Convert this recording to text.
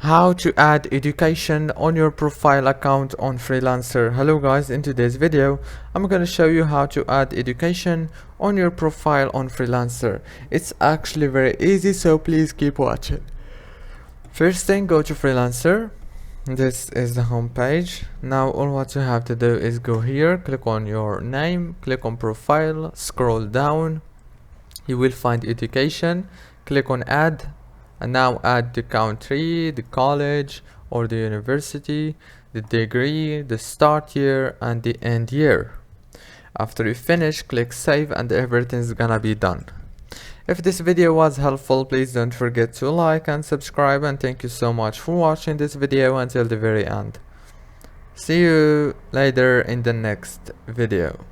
How to add education on your profile account on Freelancer. Hello guys, in today's video I'm going to show you how to add education on your profile on Freelancer. It's actually very easy, so please keep watching. First thing, go to Freelancer. This is the home page. Now all what you have to do is go here, click on your name, click on profile, scroll down, you will find education, click on add, and now add the country, the college or the university, the degree, the start year and the end year. After you finish, click save and everything's gonna be done. If this video was helpful, please don't forget to like and subscribe, and thank you so much for watching this video until the very end. See you later in the next video.